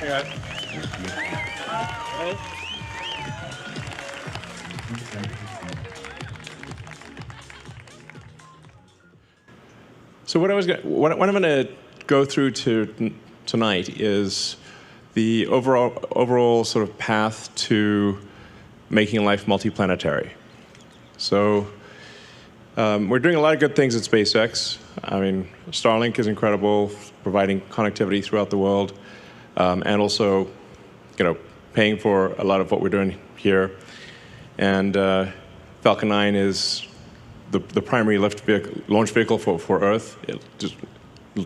Hey guys. Hey. So what I'm going to go through tonight is the overall sort of path to making life multiplanetary. So we're doing a lot of good things at SpaceX. I mean, Starlink is incredible, providing connectivity throughout the world, and also, paying for a lot of what we're doing here. And Falcon 9 is the primary launch vehicle for Earth, just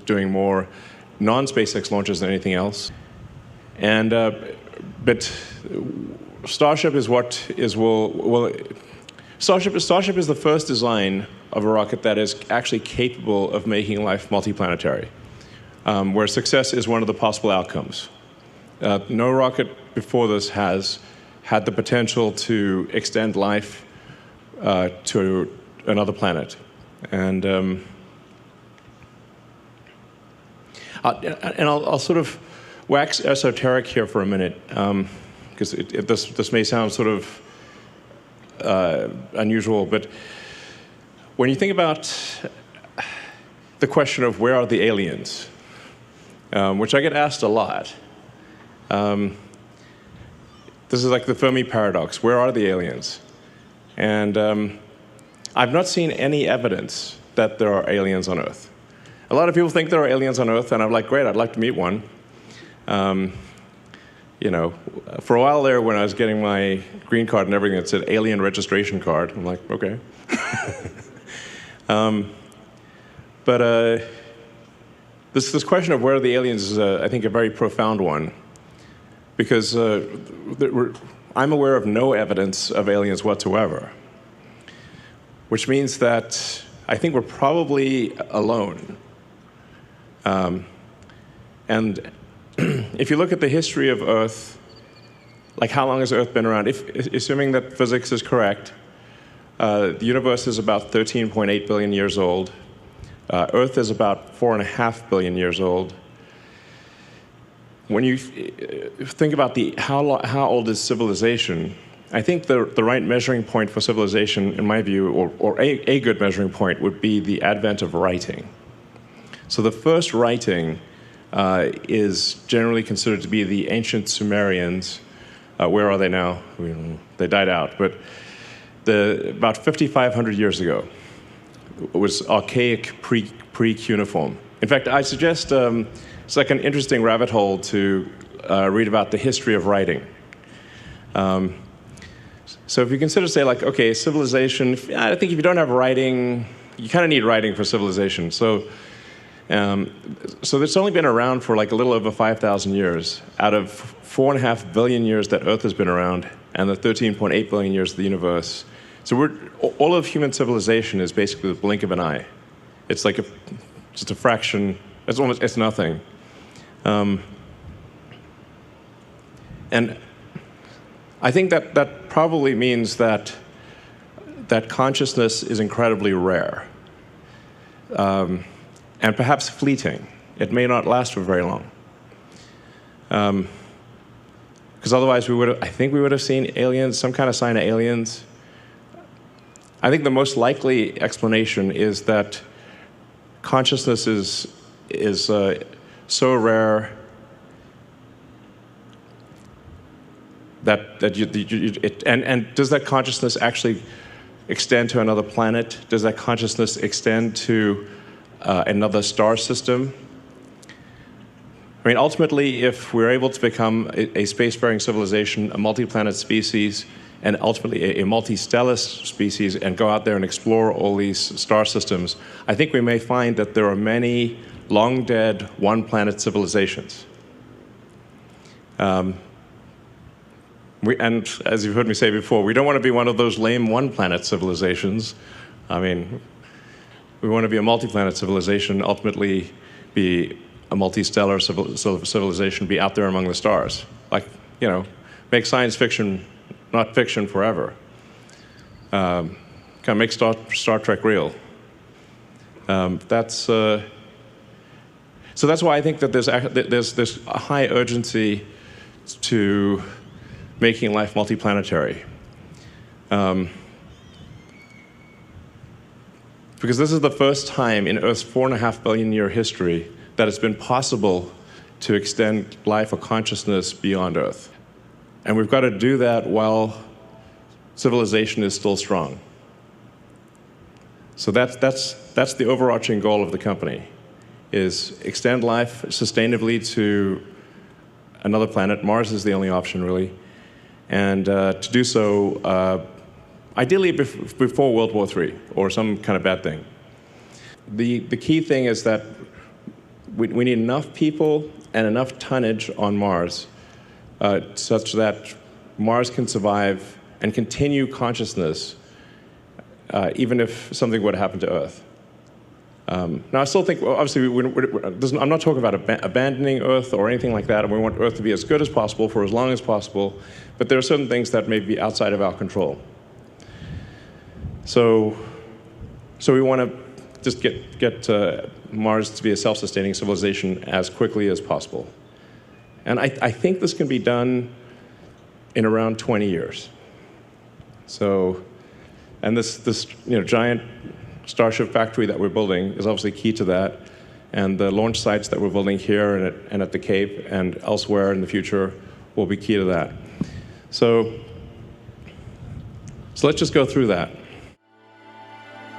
doing more non-SpaceX launches than anything else. And but Starship is Starship is the first design of a rocket that is actually capable of making life multiplanetary, where success is one of the possible outcomes. No rocket before this has had the potential to extend life to another planet. And I'll sort of wax esoteric here for a minute, because this may sound sort of unusual, but when you think about the question of where are the aliens, which I get asked a lot, this is like the Fermi paradox. Where are the aliens? And I've not seen any evidence that there are aliens on Earth. A lot of people think there are aliens on Earth, and I'm like, great, I'd like to meet one. For a while there, when I was getting my green card and everything, it said alien registration card. I'm like, okay. But this question of where are the aliens is, I think, a very profound one, because I'm aware of no evidence of aliens whatsoever, which means that I think we're probably alone. And if you look at the history of Earth, like how long has Earth been around? Assuming that physics is correct, the universe is about 13.8 billion years old. Earth is about 4.5 billion years old. When you think about how old is civilization, I think the right measuring point for civilization, in my view, or a good measuring point, would be the advent of writing. So the first writing is generally considered to be the ancient Sumerians. Where are they now? They died out, but about 5,500 years ago, it was archaic pre-cuneiform. In fact, I suggest it's like an interesting rabbit hole to read about the history of writing. So if you consider, say, like, okay, civilization, I think if you don't have writing, you kind of need writing for civilization. So it's only been around for like a little over 5,000 years out of 4.5 billion years that Earth has been around, and the 13.8 billion years of the universe. So all of human civilization is basically the blink of an eye. It's like just a fraction. It's nothing. And I think that probably means that consciousness is incredibly rare. And perhaps fleeting. It may not last for very long. Because otherwise I think we would have seen aliens, some kind of sign of aliens. I think the most likely explanation is that consciousness is so rare that and does that consciousness actually extend to another planet? Does that consciousness extend to another star system? I mean, ultimately, if we're able to become a spacefaring civilization, a multi-planet species, and ultimately a multi-stellar species, and go out there and explore all these star systems, I think we may find that there are many long-dead one-planet civilizations. And as you've heard me say before, we don't want to be one of those lame one-planet civilizations. I mean, we want to be a multi-planet civilization, ultimately be a multi-stellar civilization, be out there among the stars. Like, make science fiction not fiction forever. Kind of make Star Trek real. That's So that's why I think that there's a high urgency to making life multiplanetary. Because this is the first time in Earth's 4.5 billion year history that it's been possible to extend life or consciousness beyond Earth. And we've got to do that while civilization is still strong. So that's the overarching goal of the company, is extend life sustainably to another planet. Mars is the only option, really. And to do so, ideally before World War III or some kind of bad thing. The key thing is that we need enough people and enough tonnage on Mars such that Mars can survive and continue consciousness even if something were to happen to Earth. Now, I still think, well, obviously, I'm not talking about abandoning Earth or anything like that, and we want Earth to be as good as possible for as long as possible, but there are certain things that may be outside of our control. So we want to just get Mars to be a self-sustaining civilization as quickly as possible. And I think this can be done in around 20 years. So, and this giant Starship factory that we're building is obviously key to that. And the launch sites that we're building here and at the Cape and elsewhere in the future will be key to that. So let's just go through that.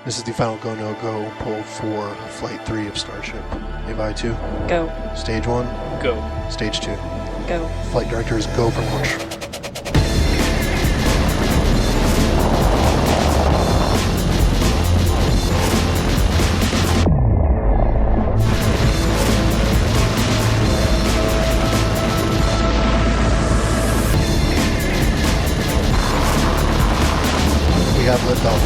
This is the final go, no go poll for Flight 3 of Starship. Avi 2. Go. Stage 1. Go. Stage 2. Go. Flight directors go for launch. We have liftoff.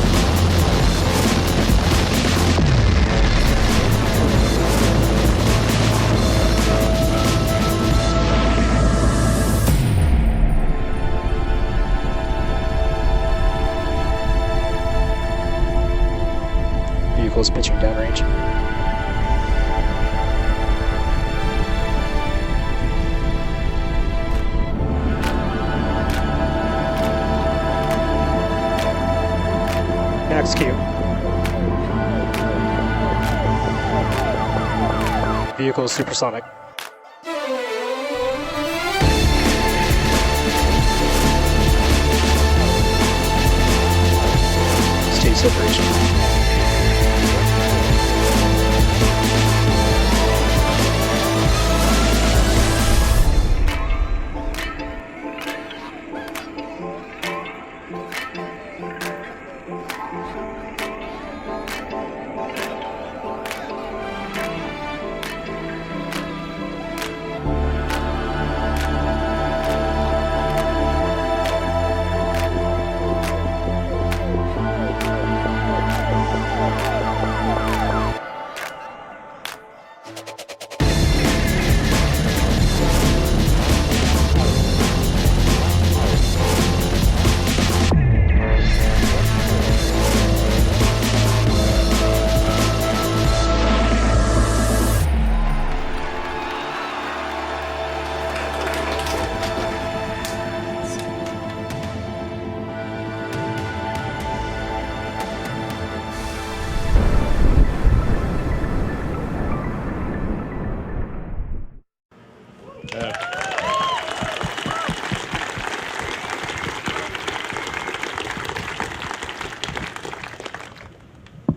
Vehicles pitching downrange. Next cue. Vehicle supersonic. Stage separation.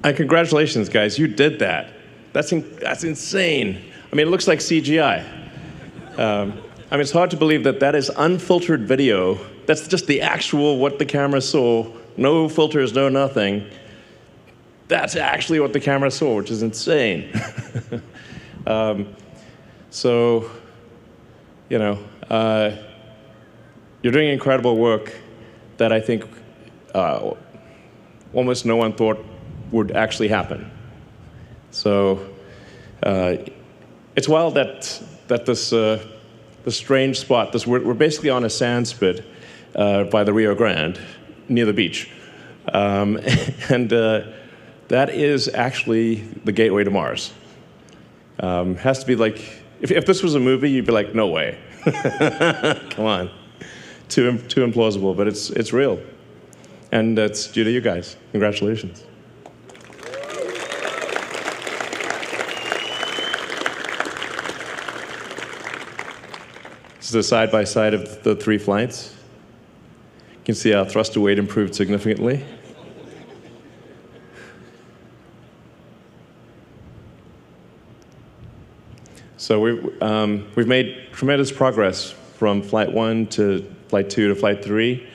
And congratulations, guys, you did that. That's insane. I mean, it looks like CGI. I mean, it's hard to believe that is unfiltered video. That's just the actual what the camera saw. No filters, no nothing. That's actually what the camera saw, which is insane. So, you're doing incredible work that I think almost no one thought would actually happen. So it's wild that this strange spot, we're basically on a sand spit by the Rio Grande, near the beach. And that is actually the gateway to Mars. Has to be like, if this was a movie, you'd be like, no way. Come on. Too implausible, but it's real. And it's due to you guys. Congratulations. This is a side-by-side of the 3 flights. You can see how thruster weight improved significantly. So we've made tremendous progress from Flight 1 to Flight 2 to Flight 3.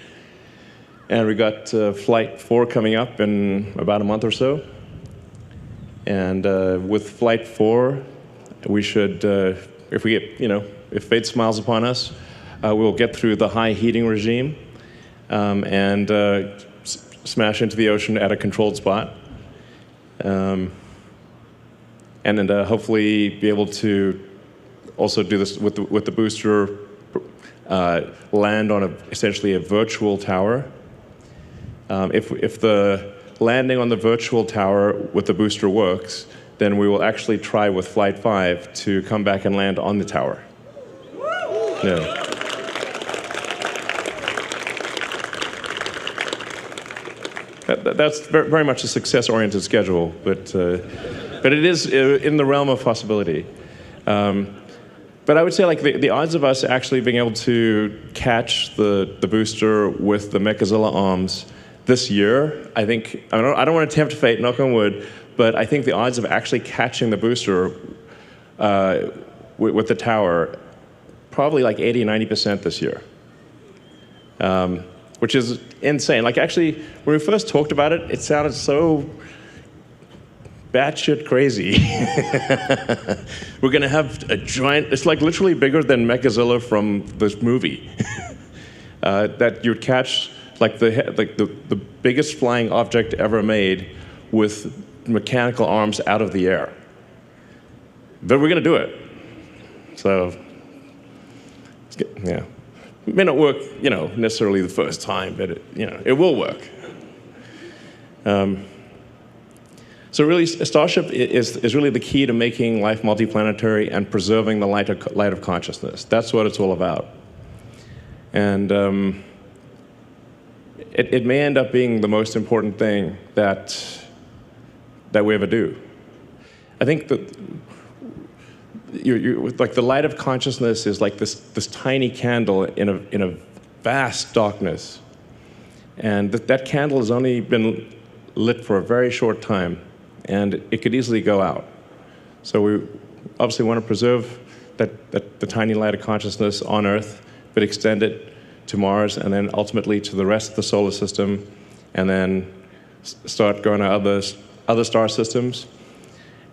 And we got Flight 4 coming up in about a month or so. And with Flight 4, we should, if we get, if fate smiles upon us, we'll get through the high heating regime and smash into the ocean at a controlled spot. And then hopefully be able to also do this with the booster, land on essentially a virtual tower. If the landing on the virtual tower with the booster works, then we will actually try with Flight 5 to come back and land on the tower. Yeah. That's very much a success-oriented schedule, but it is in the realm of possibility. But I would say, like, the odds of us actually being able to catch the booster with the Mechazilla arms this year, I don't want to tempt fate, knock on wood, but I think the odds of actually catching the booster with the tower, probably like 80-90% this year, which is insane. Like, actually, when we first talked about it, it sounded so batshit crazy. We're going to have a giant, it's like literally bigger than Mechazilla from this movie, that you'd catch like the biggest flying object ever made with mechanical arms out of the air. But we're going to do it. So, yeah. It may not work, necessarily the first time, but it will work. So really, Starship is really the key to making life multiplanetary and preserving the light of consciousness. That's what it's all about. And it may end up being the most important thing that we ever do. I think that like the light of consciousness is like this tiny candle in a vast darkness, and that candle has only been lit for a very short time, and it could easily go out. So we obviously want to preserve the tiny light of consciousness on Earth, but extend it to Mars, and then ultimately to the rest of the solar system, and then start going to other star systems.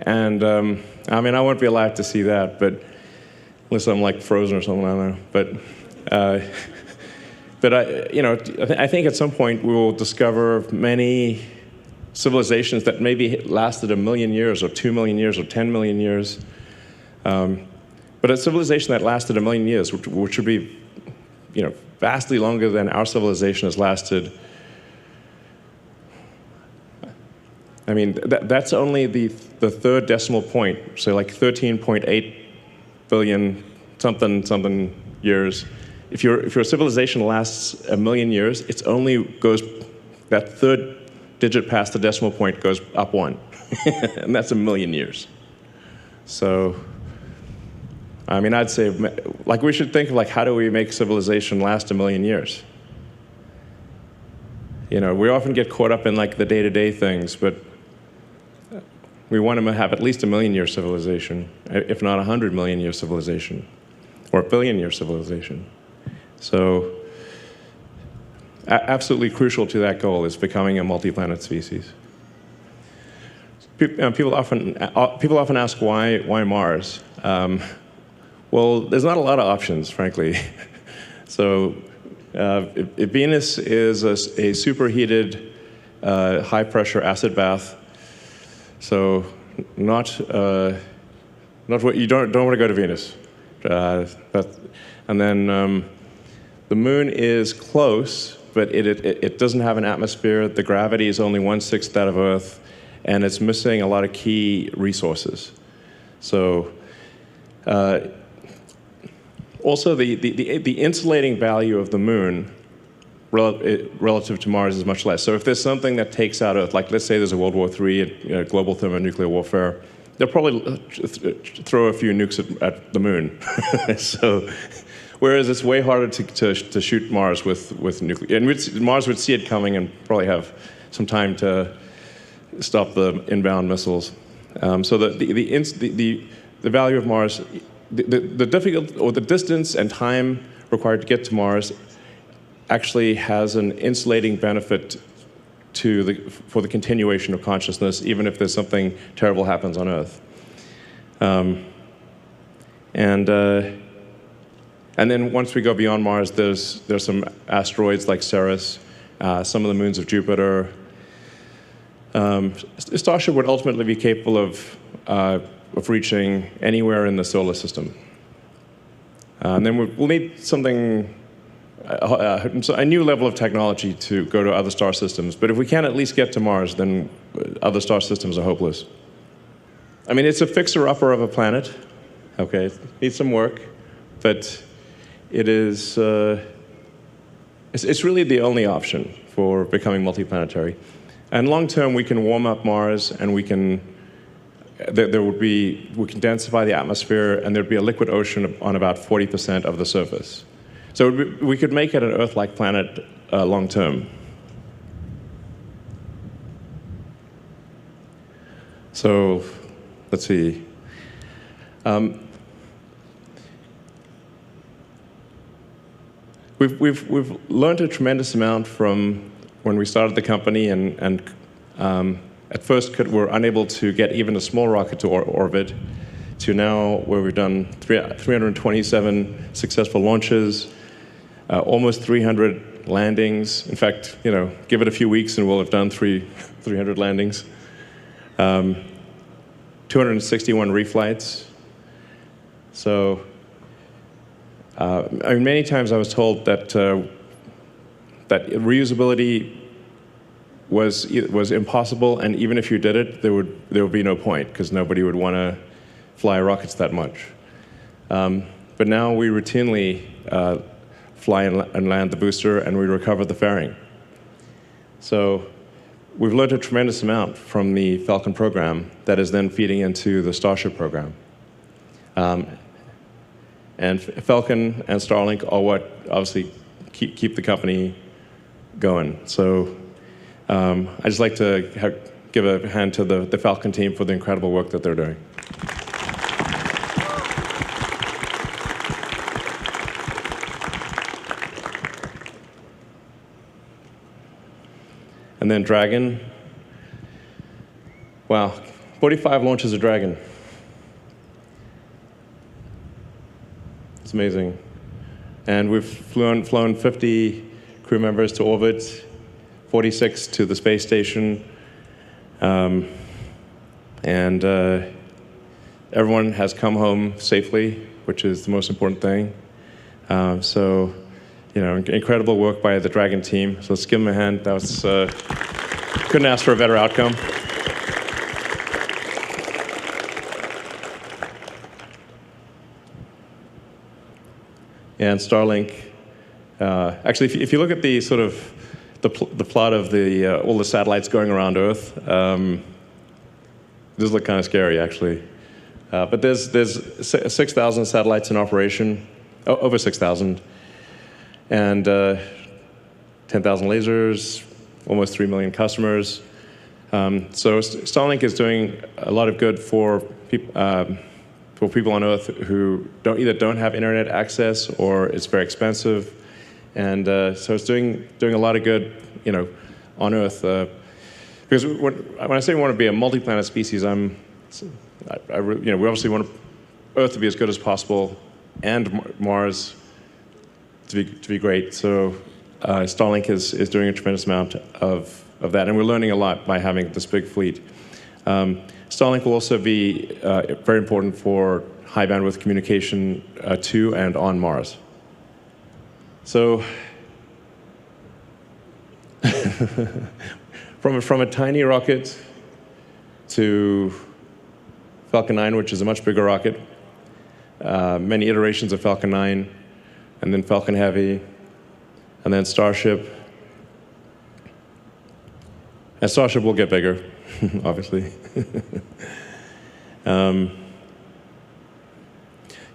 And I won't be alive to see that, but unless I'm like frozen or something, I don't know. But I think at some point we will discover many civilizations that maybe lasted 1 million years, or 2 million years, or 10 million years. But a civilization that lasted 1 million years, which would be, vastly longer than our civilization has lasted. That's only the third decimal point, so like 13.8 billion something years. If your civilization lasts 1 million years, it's only goes, that third digit past the decimal point goes up 1, and that's 1 million years. So, I'd say, like, we should think of, like, how do we make civilization last 1 million years? We often get caught up in, like, the day-to-day things, but we want to have at least 1 million-year civilization, if not 100 million-year civilization, or 1 billion-year civilization. So, absolutely crucial to that goal is becoming a multi-planet species. People often ask why Mars. Well, there's not a lot of options, frankly. So, if Venus is a superheated, high-pressure acid bath. So, not what you don't want to go to Venus. And then the Moon is close, but it doesn't have an atmosphere. The gravity is only 1/6 that of Earth, and it's missing a lot of key resources. So also the insulating value of the moon relative to Mars is much less. So if there's something that takes out Earth, like let's say there's a World War III, global thermonuclear warfare, they'll probably throw a few nukes at the moon. So, whereas it's way harder to shoot Mars with nuclear, and Mars would see it coming and probably have some time to stop the inbound missiles. So the value of Mars, the difficult or the distance and time required to get to Mars actually has an insulating benefit for the continuation of consciousness, even if there's something terrible happens on Earth. And then once we go beyond Mars, there's some asteroids like Ceres, some of the moons of Jupiter. Starship would ultimately be capable of reaching anywhere in the solar system. And then we'll need something. A new level of technology to go to other star systems. But if we can't at least get to Mars, then other star systems are hopeless. I mean, it's a fixer-upper of a planet. Okay, it needs some work, but it is. It's really the only option for becoming multiplanetary. And long term, we can warm up Mars, and we can. We can densify the atmosphere, and there'd be a liquid ocean on about 40% of the surface. So we could make it an Earth-like planet long term. So let's see. We've learned a tremendous amount from when we started the company, and at first we were unable to get even a small rocket to orbit, to now where we've done 327 successful launches. Almost 300 landings. In fact, give it a few weeks and we'll have done 300 landings. 261 reflights. So, many times I was told that reusability was impossible, and even if you did it, there would be no point because nobody would want to fly rockets that much. But now we routinely fly and land the booster, and we recover the fairing. So we've learned a tremendous amount from the Falcon program that is then feeding into the Starship program. And Falcon and Starlink are what obviously keep the company going. So I'd just like to give a hand to the Falcon team for the incredible work that they're doing. And then Dragon. Wow, 45 launches of Dragon. It's amazing. And we've flown 50 crew members to orbit, 46 to the space station. And everyone has come home safely, which is the most important thing. So, incredible work by the Dragon team. So let's give them a hand. That was, couldn't ask for a better outcome. And Starlink, actually, if you look at the sort of the plot of all the satellites going around Earth, these look kind of scary, actually. But there's 6,000 satellites in operation, over 6,000, and 10,000 lasers, almost 3 million customers. So Starlink is doing a lot of good for people on Earth who either don't have internet access or it's very expensive, and so it's doing a lot of good, on Earth. Because when I say we want to be a multi-planet species, we obviously want Earth to be as good as possible, and Mars to be great. So Starlink is doing a tremendous amount of that, and we're learning a lot by having this big fleet. Starlink will also be very important for high bandwidth communication to and on Mars. So from a tiny rocket to Falcon 9, which is a much bigger rocket, many iterations of Falcon 9, and then Falcon Heavy, and then Starship. And Starship will get bigger, obviously.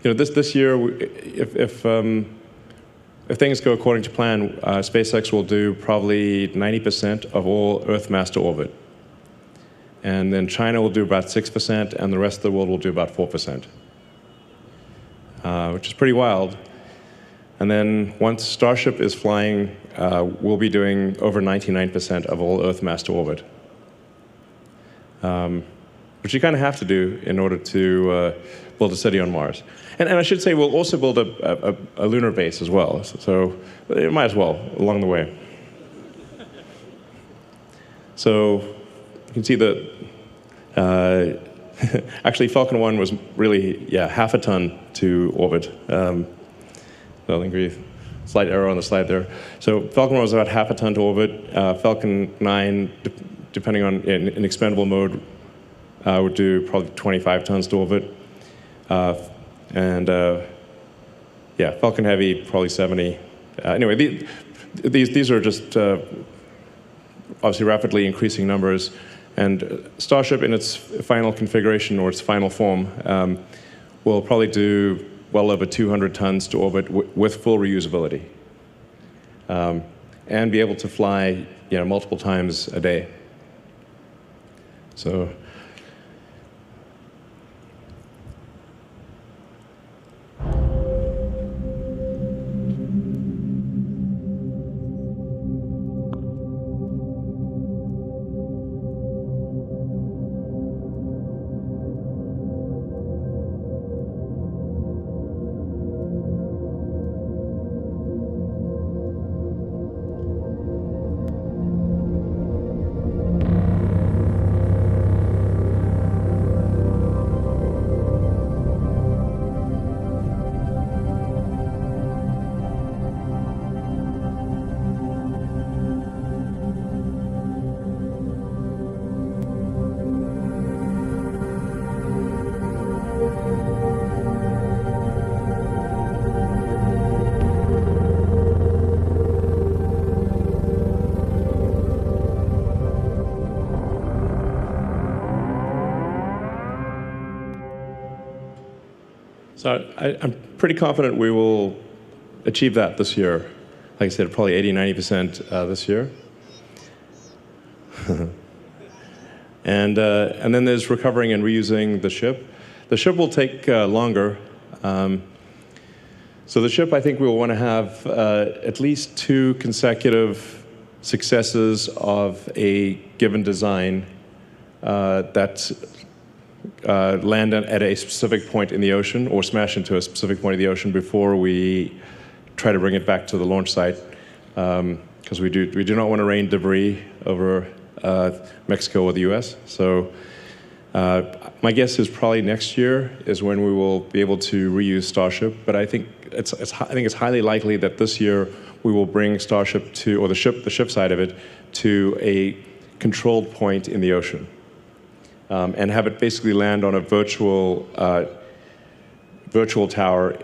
This year, if things go according to plan, SpaceX will do probably 90% of all Earth mass to orbit. And then China will do about 6%, and the rest of the world will do about 4%, which is pretty wild. And then once Starship is flying, we'll be doing over 99% of all Earth mass to orbit, which you kind of have to do in order to build a city on Mars. And I should say we'll also build a lunar base as well, so it might as well along the way. So you can see that actually Falcon 1 was really, half a ton to orbit. So I think we slight error on the slide there. So Falcon 1 was about half a ton to orbit. Falcon 9, depending on in expendable mode, would do probably 25 tons to orbit. Falcon Heavy, probably 70. Anyway, these are just obviously rapidly increasing numbers. And Starship in its final configuration or its final form will probably do well over 200 tons to orbit with full reusability. And be able to fly multiple times a day. So I'm pretty confident we will achieve that this year. Like I said, probably 80–90% this year. And then there's recovering and reusing the ship. The ship will take longer. So the ship, I think we will want to have at least 2 consecutive successes of a given design that land at a specific point in the ocean or smash into a specific point of the ocean before we try to bring it back to the launch site, because we do not want to rain debris over Mexico or the US. So my guess is probably next year is when we will be able to reuse Starship, but I think it's highly likely that this year we will bring Starship to, or the ship side of it, to a controlled point in the ocean. And have it basically land on a virtual tower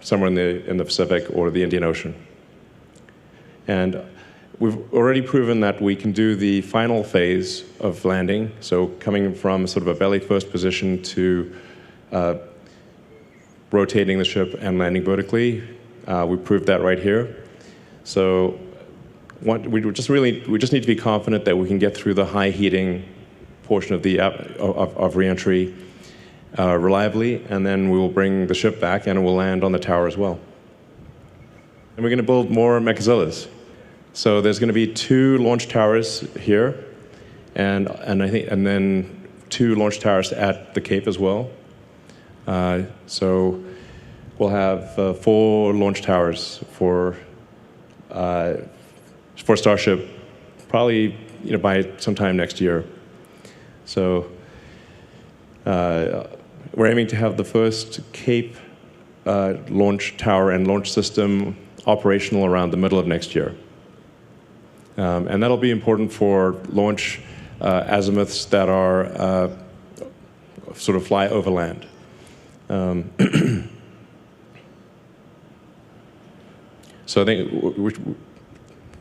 somewhere in the Pacific or the Indian Ocean. And we've already proven that we can do the final phase of landing, so coming from sort of a belly-first position to rotating the ship and landing vertically. We proved that right here. So we just need to be confident that we can get through the high heating portion of the of reentry reliably, and then we will bring the ship back and it will land on the tower as well. And we're going to build more Mechazillas. So there's going to be 2 launch towers here, and then 2 launch towers at the Cape as well. So we'll have 4 launch towers for Starship, probably by sometime next year. So we're aiming to have the first Cape launch tower and launch system operational around the middle of next year. And that'll be important for launch azimuths that are sort of fly overland. So I think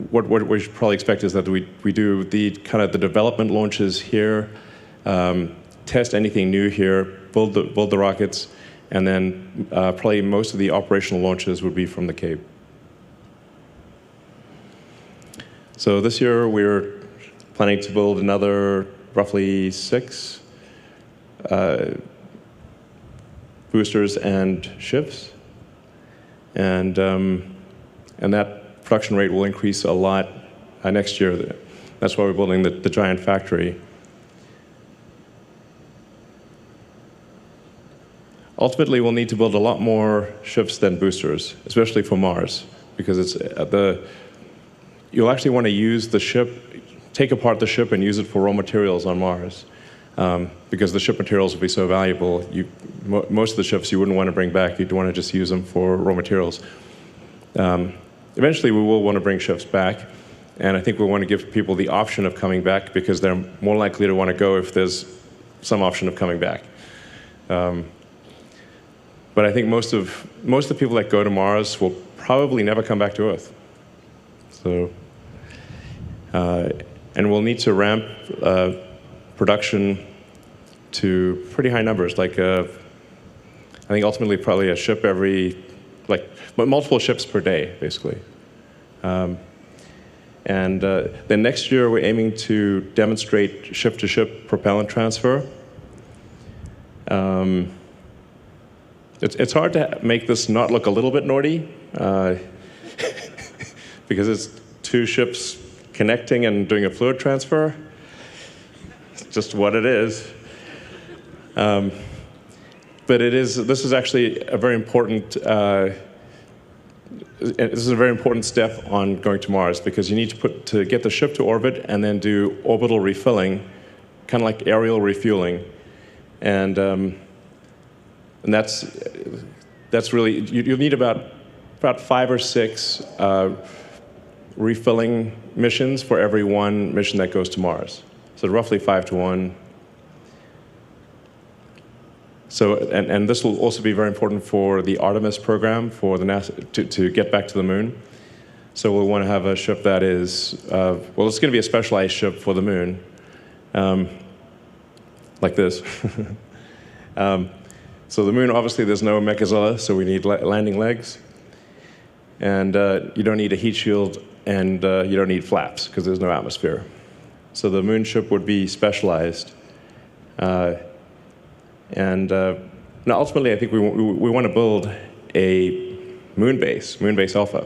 what we should probably expect is that we do the kind of the development launches here, test anything new here, build the rockets, and then probably most of the operational launches would be from the Cape. So this year we're planning to build another roughly 6 boosters and ships, and that production rate will increase a lot next year. That's why we're building the giant factory. Ultimately, we'll need to build a lot more ships than boosters, especially for Mars, because it's you'll actually want to use the ship, take apart the ship and use it for raw materials on Mars, because the ship materials will be so valuable. Most of the ships you wouldn't want to bring back. You'd want to just use them for raw materials. Eventually, we will want to bring ships back, and I think we want to give people the option of coming back because they're more likely to want to go if there's some option of coming back. But I think most of the people that go to Mars will probably never come back to Earth. So, and we'll need to ramp production to pretty high numbers. Like, I think ultimately probably a ship every, but multiple ships per day, basically. And then next year, we're aiming to demonstrate ship-to-ship propellant transfer. It's hard to make this not look a little bit naughty, because it's 2 ships connecting and doing a fluid transfer. It's just what it is. But this is actually a very important step on going to Mars, because you need to get the ship to orbit and then do orbital refilling, kind of like aerial refueling, and that's really you'll need about 5 or 6 refilling missions for every 1 mission that goes to Mars. So roughly 5 to 1. So, and this will also be very important for the Artemis program for the NASA to get back to the moon. So we'll want to have a ship that is, well, it's going to be a specialized ship for the moon, like this. So the moon, obviously, there's no mechazilla, so we need landing legs. And you don't need a heat shield, and you don't need flaps, because there's no atmosphere. So the moon ship would be specialized. And now ultimately, I think we want to build a moon base Alpha,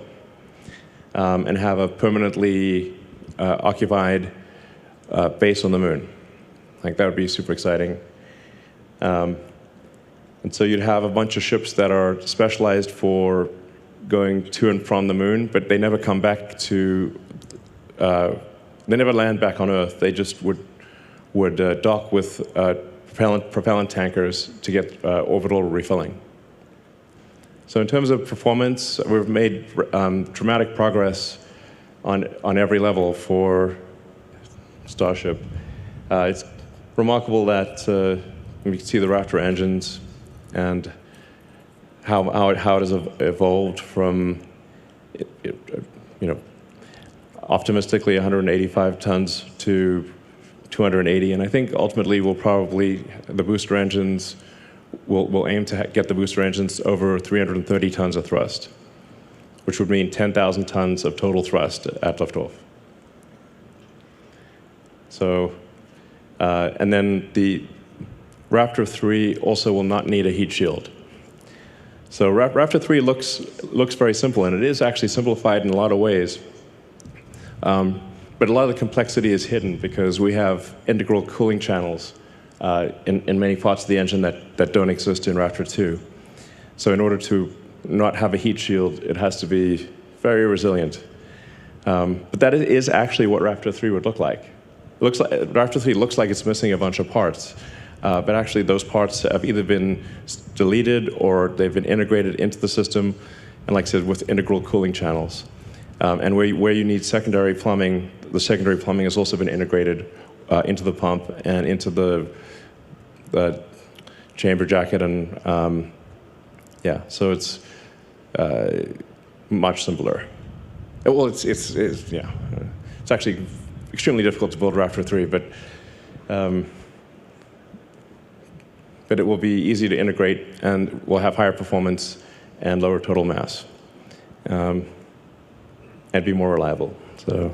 and have a permanently occupied base on the moon. Like, that would be super exciting. And so you'd have a bunch of ships that are specialized for going to and from the moon, but they never come back to, they never land back on Earth. They just would dock with propellant tankers to get orbital refilling. So in terms of performance, we've made dramatic progress on every level for Starship. It's remarkable that you can see the Raptor engines and how it has evolved from, optimistically 185 tons to 280, and I think ultimately the booster engines will aim to get the booster engines over 330 tons of thrust, which would mean 10,000 tons of total thrust at liftoff. So, and then the Raptor 3 also will not need a heat shield. So Raptor 3 looks very simple, and it is actually simplified in a lot of ways. But a lot of the complexity is hidden because we have integral cooling channels in many parts of the engine that don't exist in Raptor 2. So in order to not have a heat shield, it has to be very resilient. But that is actually what Raptor 3 would look like. Raptor 3 looks like it's missing a bunch of parts. But actually, those parts have either been deleted or they've been integrated into the system, and like I said, with integral cooling channels. And where you need secondary plumbing, the secondary plumbing has also been integrated into the pump and into the chamber jacket, and yeah, so it's much simpler. Well, it's yeah, it's actually extremely difficult to build Raptor 3, but it will be easy to integrate and will have higher performance and lower total mass, and be more reliable. So.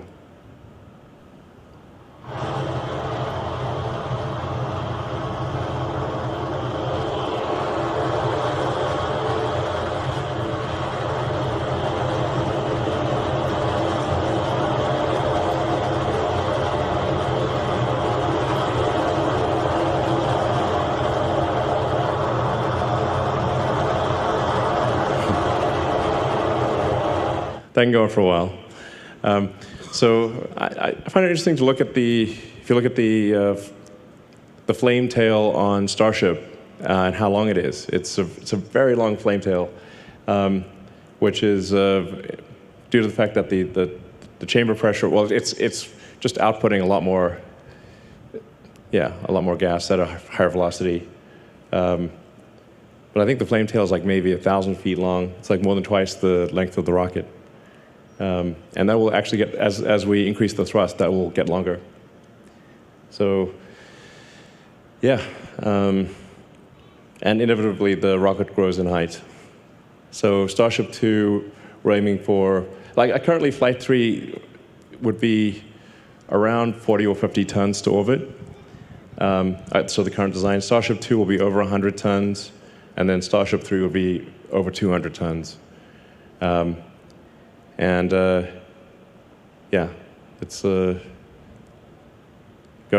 That can go on for a while. So I find it interesting to look at if you look at the flame tail on Starship and how long it is. It's a very long flame tail, which is due to the fact that the chamber pressure, well, it's just outputting a lot more gas at a higher velocity. But I think the flame tail is like maybe 1,000 feet long. It's like more than twice the length of the rocket. And that will actually get, as we increase the thrust, that will get longer. So, yeah. And inevitably, the rocket grows in height. So Starship 2, we're aiming for, currently Flight 3 would be around 40 or 50 tons to orbit. So the current design, Starship 2 will be over 100 tons, and then Starship 3 will be over 200 tons. Yeah, it's going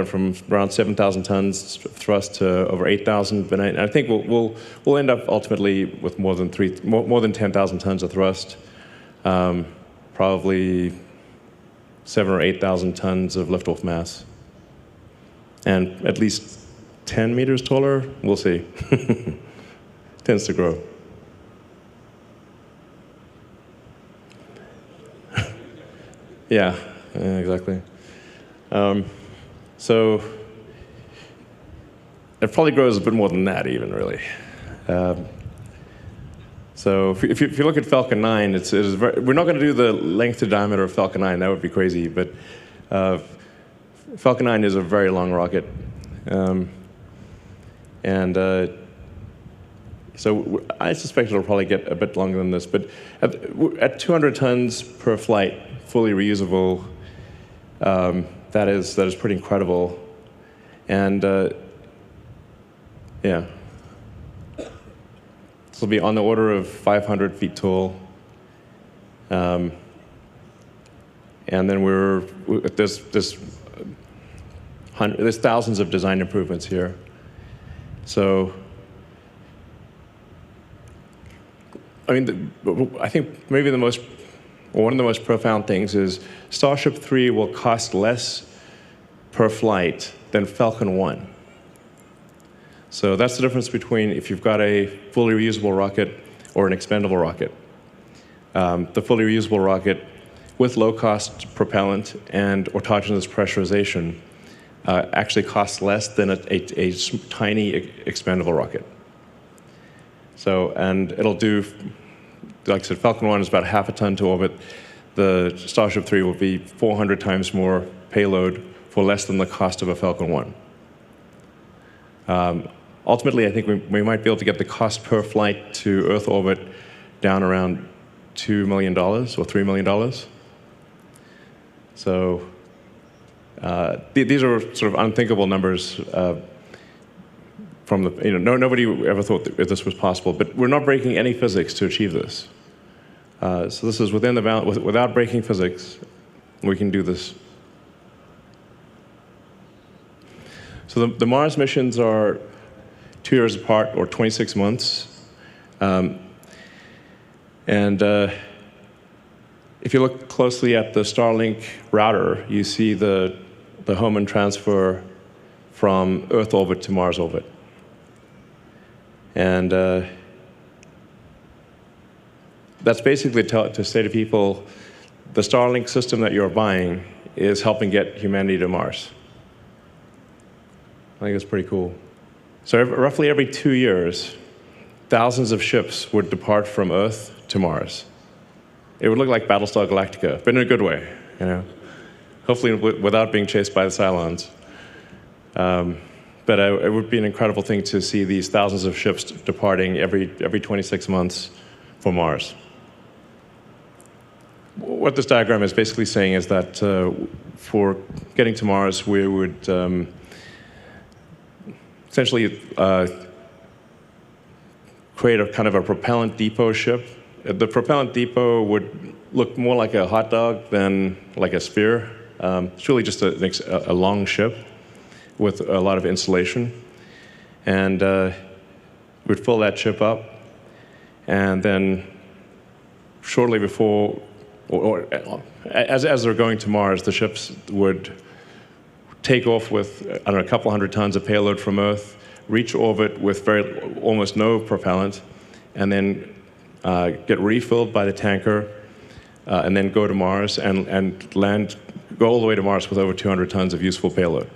from around 7,000 tons thrust to over 8,000. But I think we'll end up ultimately with more than 10,000 tons of thrust, probably 7,000 or 8,000 tons of liftoff mass, and at least 10 meters taller. We'll see. Tends to grow. Yeah, exactly. So it probably grows a bit more than that, even, really. So if you look at Falcon 9, we're not going to do the length to diameter of Falcon 9. That would be crazy. But Falcon 9 is a very long rocket. So I suspect it'll probably get a bit longer than this. But at 200 tons per flight, fully reusable, that is pretty incredible. And yeah, this will be on the order of 500 feet tall. And then there's thousands of design improvements here. So, I mean, I think maybe one of the most profound things is Starship 3 will cost less per flight than Falcon 1. So that's the difference between if you've got a fully reusable rocket or an expendable rocket. The fully reusable rocket with low-cost propellant and autogenous pressurization actually costs less than a tiny expendable rocket. So, and it'll do, like I said, Falcon 1 is about half a ton to orbit. The Starship 3 will be 400 times more payload for less than the cost of a Falcon 1. Ultimately, I think we might be able to get the cost per flight to Earth orbit down around $2 million or $3 million. So these are sort of unthinkable numbers from the, nobody ever thought that this was possible, but we're not breaking any physics to achieve this. So this is within the bound, without breaking physics, we can do this. So the Mars missions are 2 years apart, or 26 months. If you look closely at the Starlink router, you see the Hohmann transfer from Earth orbit to Mars orbit. And that's basically to say to people, the Starlink system that you're buying is helping get humanity to Mars. I think it's pretty cool. So roughly every 2 years, thousands of ships would depart from Earth to Mars. It would look like Battlestar Galactica, but in a good way, you know. Hopefully without being chased by the Cylons. But it would be an incredible thing to see these thousands of ships departing every 26 months for Mars. What this diagram is basically saying is that for getting to Mars, we would essentially create a kind of a propellant depot ship. The propellant depot would look more like a hot dog than like a sphere. It's really just a long ship with a lot of insulation. And we'd fill that ship up, and then shortly before, or as they're going to Mars, the ships would take off with, I don't know, a couple hundred tons of payload from Earth, reach orbit with almost no propellant, and then get refilled by the tanker, and then go to Mars and go all the way to Mars with over 200 tons of useful payload.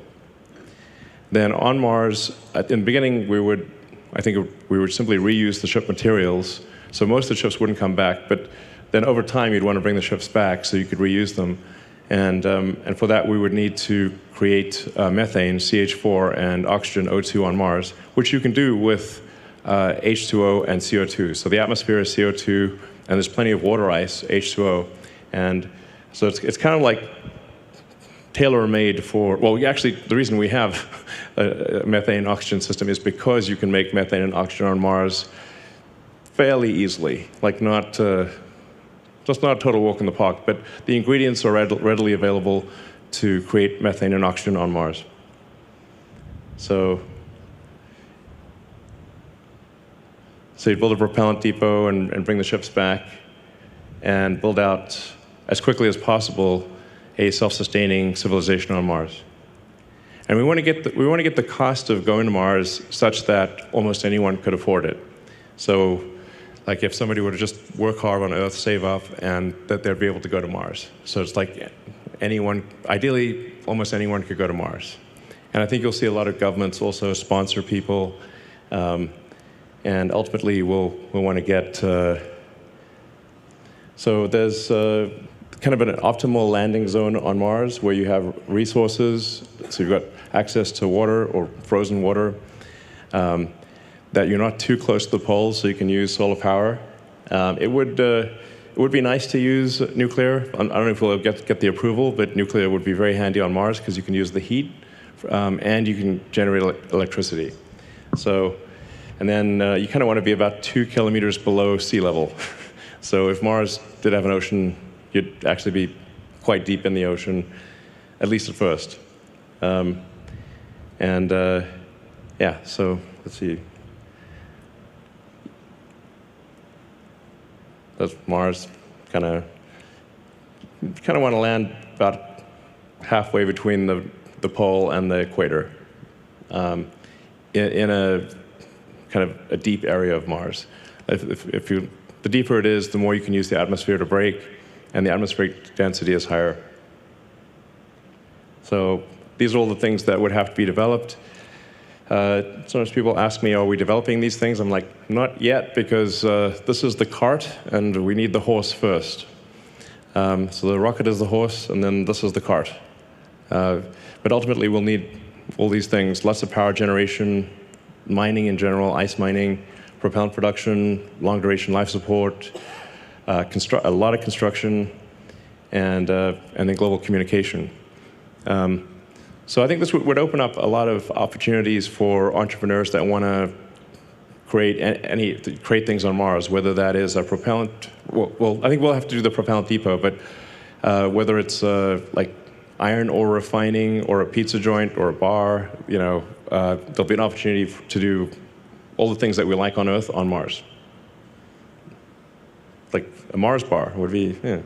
Then on Mars, in the beginning, we would simply reuse the ship materials, so most of the ships wouldn't come back, but then over time, you'd want to bring the ships back so you could reuse them. And for that, we would need to create methane, CH4, and oxygen, O2 on Mars, which you can do with H2O and CO2. So the atmosphere is CO2, and there's plenty of water ice, H2O. And so it's kind of like tailor-made for, well, actually, the reason we have a methane oxygen system is because you can make methane and oxygen on Mars fairly easily, like just not a total walk in the park, but the ingredients are readily available to create methane and oxygen on Mars. So you build a propellant depot and bring the ships back and build out, as quickly as possible, a self-sustaining civilization on Mars. And we want to get the cost of going to Mars such that almost anyone could afford it. So, like if somebody were to just work hard on Earth, save up, and that they'd be able to go to Mars. So it's like anyone, ideally, almost anyone could go to Mars. And I think you'll see a lot of governments also sponsor people, and ultimately we'll want to get. So there's kind of an optimal landing zone on Mars where you have resources. So you've got access to water or frozen water. That you're not too close to the poles, so you can use solar power. It would be nice to use nuclear. I don't know if we'll get the approval, but nuclear would be very handy on Mars because you can use the heat and you can generate electricity. So, and then you kind of want to be about 2 kilometers below sea level. So if Mars did have an ocean, you'd actually be quite deep in the ocean, at least at first. Yeah, so let's see. That's Mars, kind of want to land about halfway between the pole and the equator, in a kind of a deep area of Mars. The deeper it is, the more you can use the atmosphere to brake, and the atmospheric density is higher. So these are all the things that would have to be developed. Sometimes people ask me, are we developing these things? I'm like, not yet, because this is the cart, and we need the horse first. So the rocket is the horse, and then this is the cart. But ultimately, we'll need all these things, lots of power generation, mining in general, ice mining, propellant production, long-duration life support, a lot of construction, and then global communication. So I think this would open up a lot of opportunities for entrepreneurs that want to create things on Mars, whether that is a propellant. Well, I think we'll have to do the propellant depot, but whether it's like iron ore refining or a pizza joint or a bar, there'll be an opportunity to do all the things that we like on Earth on Mars. Like a Mars bar would be, yeah.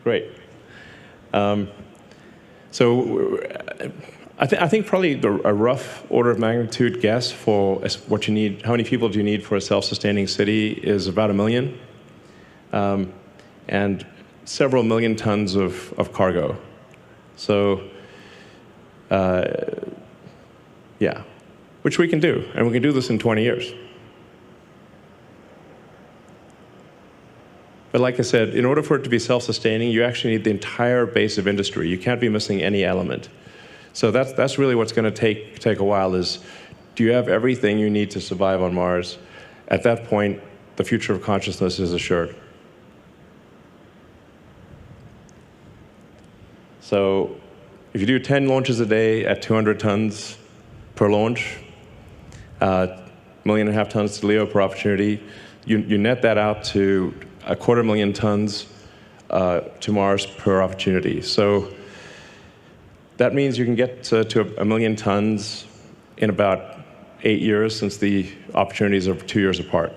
Great. So I think probably a rough order of magnitude guess for what you need, how many people do you need for a self-sustaining city is about 1 million, and several million tons of cargo. So, yeah. which we can do, and we can do this in 20 years. But like I said, in order for it to be self-sustaining, you actually need the entire base of industry. You can't be missing any element. So that's really what's going to take a while is, do you have everything you need to survive on Mars? At that point, the future of consciousness is assured. So if you do 10 launches a day at 200 tons per launch, 1.5 million tons to LEO per opportunity, you net that out to 250,000 tons to Mars per opportunity. So that means you can get to 1 million tons in about 8 years, since the opportunities are 2 years apart.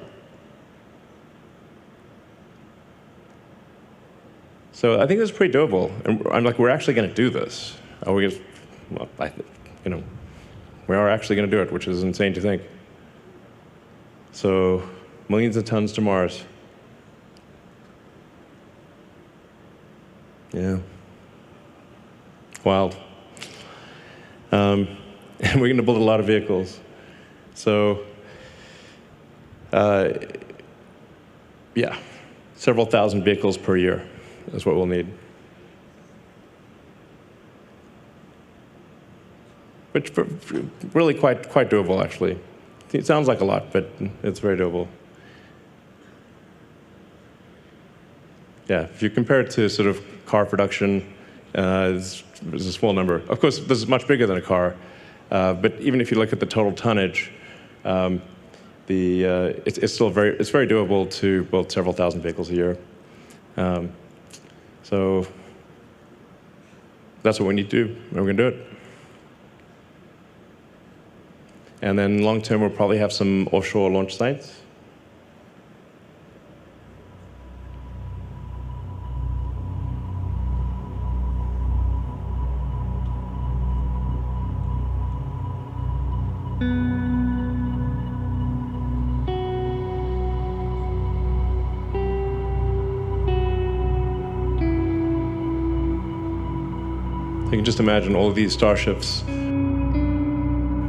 So I think this is pretty doable, and I'm like, we're actually going to do this. Are we? Well, we are actually going to do it, which is insane to think. So millions of tons to Mars. Yeah. Wild. And we're going to build a lot of vehicles. So, yeah, several thousand vehicles per year is what we'll need. Which really quite doable, actually. It sounds like a lot, but it's very doable. Yeah, if you compare it to sort of car production, it's a small number. Of course, this is much bigger than a car, but even if you look at the total tonnage, it's still very doable to build several thousand vehicles a year. So that's what we need to do, and we're going to do it. And then long term, we'll probably have some offshore launch sites. You can just imagine all of these starships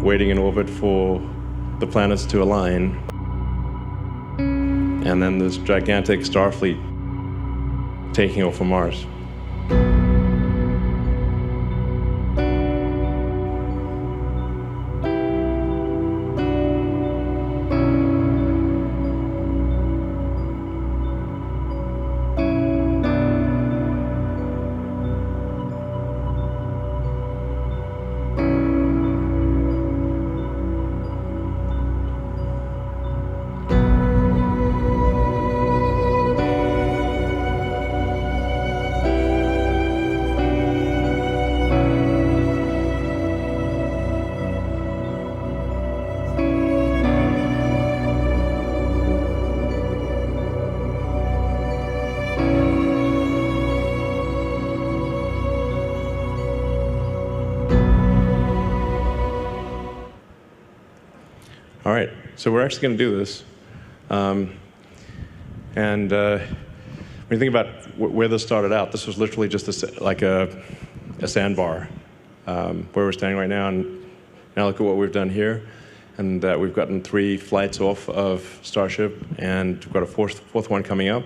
waiting in orbit for the planets to align, and then this gigantic starfleet taking off from Mars. All right, so we're actually going to do this. And when you think about where this started out, this was literally just like a sandbar where we're standing right now. And now look at what we've done here. And we've gotten 3 flights off of Starship, and we've got a fourth one coming up.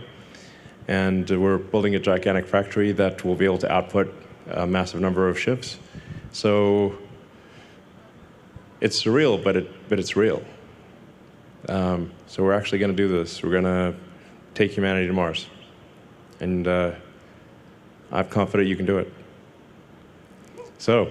And we're building a gigantic factory that will be able to output a massive number of ships. So it's surreal, but it's real. So we're actually going to do this. We're going to take humanity to Mars. And I'm confident you can do it. So